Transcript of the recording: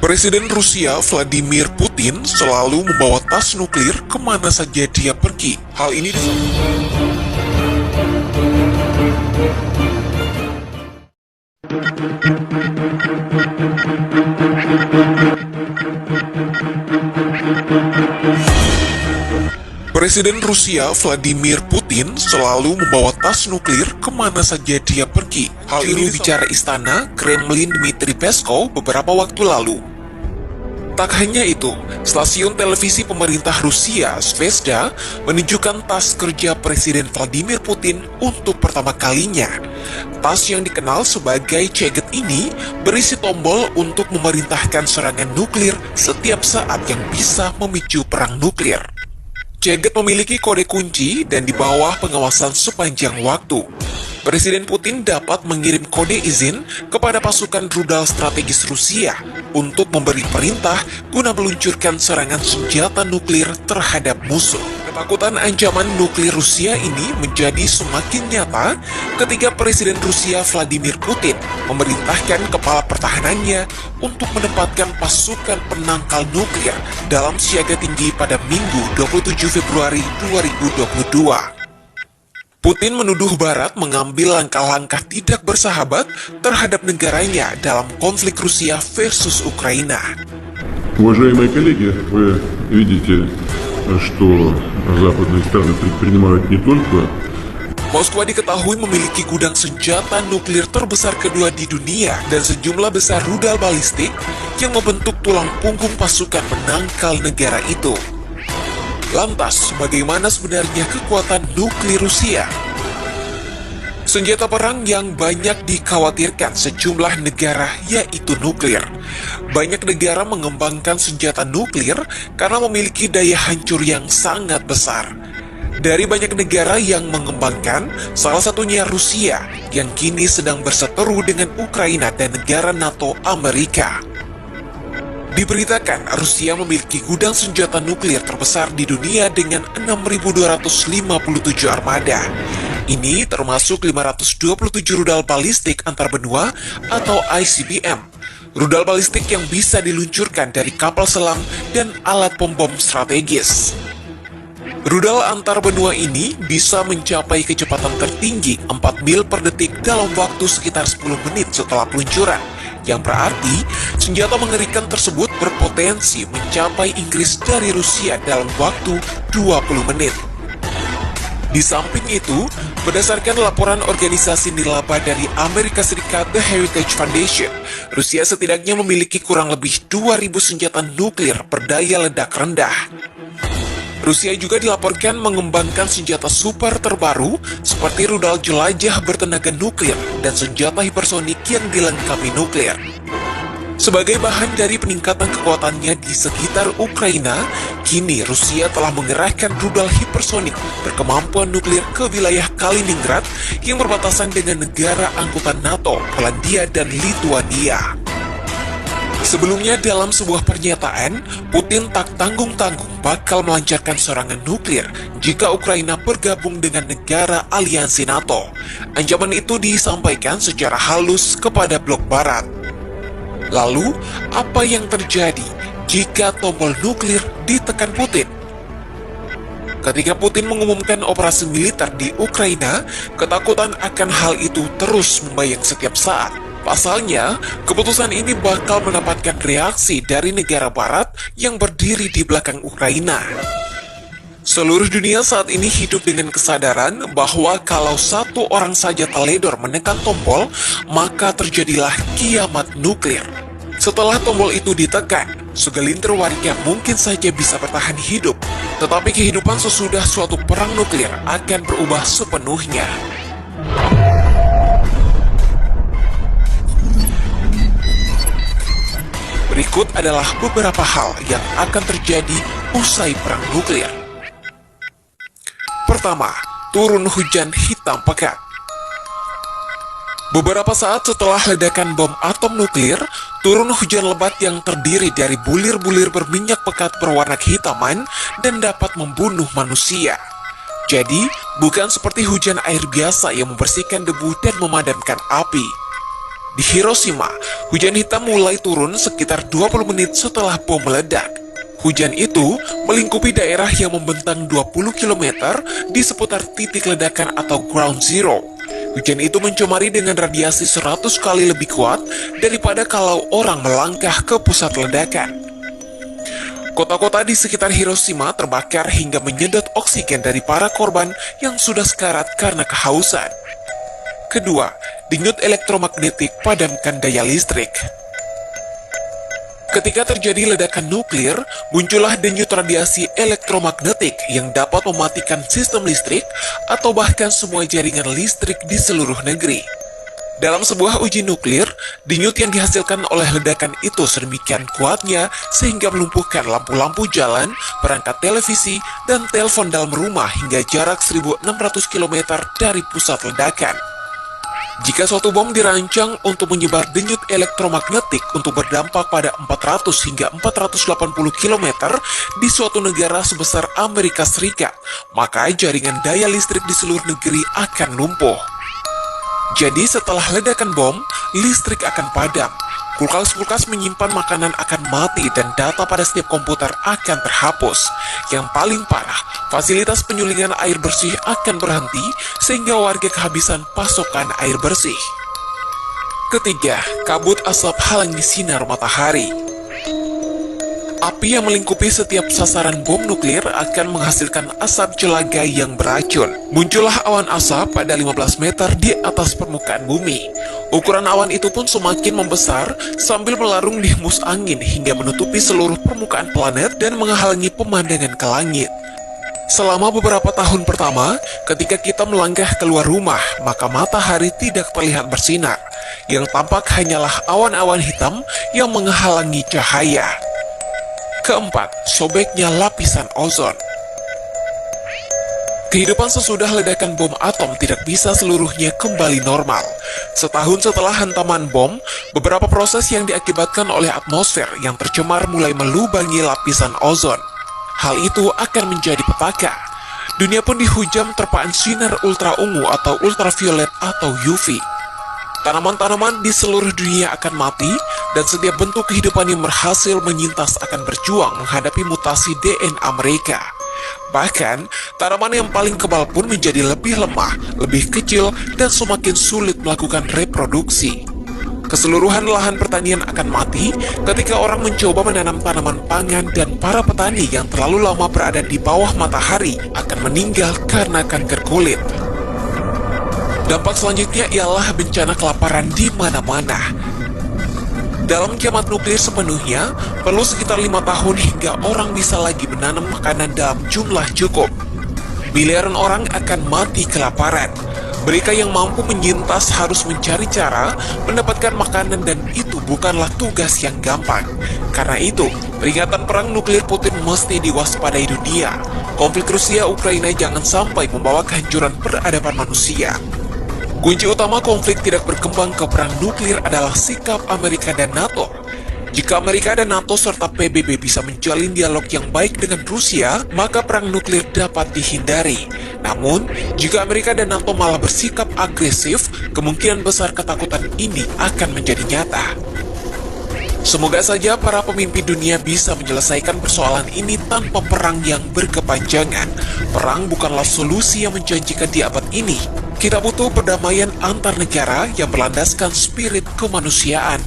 Presiden Rusia Vladimir Putin selalu membawa tas nuklir kemana saja dia pergi. Hal ini Presiden Rusia Vladimir Putin selalu membawa tas nuklir kemana saja dia pergi. Hal ini bicara Istana Kremlin Dmitry Peskov beberapa waktu lalu. Tak hanya itu, stasiun televisi pemerintah Rusia, Zvezda, menunjukkan tas kerja Presiden Vladimir Putin untuk pertama kalinya. Tas yang dikenal sebagai Cheget ini berisi tombol untuk memerintahkan serangan nuklir setiap saat yang bisa memicu perang nuklir. Cheget memiliki kode kunci dan di bawah pengawasan sepanjang waktu. Presiden Putin dapat mengirim kode izin kepada pasukan rudal strategis Rusia untuk memberi perintah guna meluncurkan serangan senjata nuklir terhadap musuh. Ketakutan ancaman nuklir Rusia ini menjadi semakin nyata ketika Presiden Rusia Vladimir Putin memerintahkan kepala pertahanannya untuk menempatkan pasukan penangkal nuklir dalam siaga tinggi pada Minggu 27 Februari 2022. Putin menuduh Barat mengambil langkah-langkah tidak bersahabat terhadap negaranya dalam konflik Rusia versus Ukraina. Уважаемые коллеги, вы видите, что западные страны предпринимают не только Moskwa diketahui memiliki gudang senjata nuklir terbesar kedua di dunia dan sejumlah besar rudal balistik yang membentuk tulang punggung pasukan penangkal negara itu. Lantas, bagaimana sebenarnya kekuatan nuklir Rusia? Senjata perang yang banyak dikhawatirkan sejumlah negara yaitu nuklir. Banyak negara mengembangkan senjata nuklir karena memiliki daya hancur yang sangat besar. Dari banyak negara yang mengembangkan, salah satunya Rusia yang kini sedang berseteru dengan Ukraina dan negara NATO Amerika. Diberitakan Rusia memiliki gudang senjata nuklir terbesar di dunia dengan 6.257 armada. Ini termasuk 527 rudal balistik antar benua atau ICBM. Rudal balistik yang bisa diluncurkan dari kapal selam dan alat pembom strategis. Rudal antar benua ini bisa mencapai kecepatan tertinggi 4 mil per detik dalam waktu sekitar 10 menit setelah peluncuran. Yang berarti, senjata mengerikan tersebut berpotensi mencapai Inggris dari Rusia dalam waktu 20 menit. Di samping itu, berdasarkan laporan organisasi nirlaba dari Amerika Serikat The Heritage Foundation, Rusia setidaknya memiliki kurang lebih 2.000 senjata nuklir berdaya ledak rendah. Rusia juga dilaporkan mengembangkan senjata super terbaru seperti rudal jelajah bertenaga nuklir dan senjata hipersonik yang dilengkapi nuklir. Sebagai bahan dari peningkatan kekuatannya di sekitar Ukraina, kini Rusia telah mengerahkan rudal hipersonik berkemampuan nuklir ke wilayah Kaliningrad yang berbatasan dengan negara anggota NATO, Polandia, dan Lituania. Sebelumnya dalam sebuah pernyataan, Putin tak tanggung-tanggung bakal melancarkan serangan nuklir jika Ukraina bergabung dengan negara aliansi NATO. Ancaman itu disampaikan secara halus kepada blok barat. Lalu, apa yang terjadi jika tombol nuklir ditekan Putin? Ketika Putin mengumumkan operasi militer di Ukraina, ketakutan akan hal itu terus membayang setiap saat. Pasalnya, keputusan ini bakal mendapatkan reaksi dari negara barat yang berdiri di belakang Ukraina. Seluruh dunia saat ini hidup dengan kesadaran bahwa kalau satu orang saja teledor menekan tombol, maka terjadilah kiamat nuklir. Setelah tombol itu ditekan, segelintir warga mungkin saja bisa bertahan hidup, tetapi kehidupan sesudah suatu perang nuklir akan berubah sepenuhnya. Berikut adalah beberapa hal yang akan terjadi usai perang nuklir. Pertama, turun hujan hitam pekat. Beberapa saat setelah ledakan bom atom nuklir, turun hujan lebat yang terdiri dari bulir-bulir berminyak pekat berwarna kehitaman dan dapat membunuh manusia. Jadi, Bukan seperti hujan air biasa yang membersihkan debu dan memadamkan api. Di Hiroshima, hujan hitam mulai turun sekitar 20 menit setelah bom meledak. Hujan itu melingkupi daerah yang membentang 20 km di seputar titik ledakan atau ground zero. Hujan itu mencemari dengan radiasi 100 kali lebih kuat daripada kalau orang melangkah ke pusat ledakan. Kota-kota di sekitar Hiroshima terbakar hingga menyedot oksigen dari para korban yang sudah sekarat karena kehausan. Kedua, denyut elektromagnetik padamkan daya listrik. Ketika terjadi ledakan nuklir, muncullah denyut radiasi elektromagnetik yang dapat mematikan sistem listrik atau bahkan semua jaringan listrik di seluruh negeri. Dalam sebuah uji nuklir, denyut yang dihasilkan oleh ledakan itu sedemikian kuatnya sehingga melumpuhkan lampu-lampu jalan, perangkat televisi, dan telepon dalam rumah hingga jarak 1.600 km dari pusat ledakan. Jika suatu bom dirancang untuk menyebar denyut elektromagnetik untuk berdampak pada 400 hingga 480 km di suatu negara sebesar Amerika Serikat, maka jaringan daya listrik di seluruh negeri akan lumpuh. Jadi setelah ledakan bom, listrik akan padam. Kulkas-kulkas menyimpan makanan akan mati dan data pada setiap komputer akan terhapus. Yang paling parah, fasilitas penyulingan air bersih akan berhenti sehingga warga kehabisan pasokan air bersih. Ketiga, kabut asap halangi sinar matahari. Api yang melingkupi setiap sasaran bom nuklir akan menghasilkan asap celaga yang beracun. Muncullah awan asap pada 15 meter di atas permukaan bumi. Ukuran awan itu pun semakin membesar sambil melarung di hembus angin hingga menutupi seluruh permukaan planet dan menghalangi pemandangan ke langit. Selama beberapa tahun pertama, ketika kita melangkah keluar rumah, maka matahari tidak terlihat bersinar. Yang tampak hanyalah awan-awan hitam yang menghalangi cahaya. Keempat, sobeknya lapisan ozon. Kehidupan sesudah ledakan bom atom tidak bisa seluruhnya kembali normal. Setahun setelah hantaman bom, beberapa proses yang diakibatkan oleh atmosfer yang tercemar mulai melubangi lapisan ozon. Hal itu akan menjadi petaka. Dunia pun dihujam terpaan sinar ultra ungu atau ultraviolet atau UV. Tanaman-tanaman di seluruh dunia akan mati, dan setiap bentuk kehidupan yang berhasil menyintas akan berjuang menghadapi mutasi DNA mereka. Bahkan, tanaman yang paling kebal pun menjadi lebih lemah, lebih kecil, dan semakin sulit melakukan reproduksi. Keseluruhan lahan pertanian akan mati ketika orang mencoba menanam tanaman pangan, dan para petani yang terlalu lama berada di bawah matahari akan meninggal karena kanker kulit. Dampak selanjutnya ialah bencana kelaparan di mana-mana. Dalam kiamat nuklir sepenuhnya, perlu sekitar 5 tahun hingga orang bisa lagi menanam makanan dalam jumlah cukup. Miliaran orang akan mati kelaparan. Mereka yang mampu menyintas harus mencari cara mendapatkan makanan, dan itu bukanlah tugas yang gampang. Karena itu, peringatan perang nuklir Putin mesti diwaspadai dunia. Konflik Rusia-Ukraina jangan sampai membawa kehancuran peradaban manusia. Kunci utama konflik tidak berkembang ke perang nuklir adalah sikap Amerika dan NATO. Jika Amerika dan NATO serta PBB bisa menjalin dialog yang baik dengan Rusia, maka perang nuklir dapat dihindari. Namun, jika Amerika dan NATO malah bersikap agresif, kemungkinan besar ketakutan ini akan menjadi nyata. Semoga saja para pemimpin dunia bisa menyelesaikan persoalan ini tanpa perang yang berkepanjangan. Perang bukanlah solusi yang menjanjikan di abad ini. Kita butuh perdamaian antar negara yang berlandaskan spirit kemanusiaan.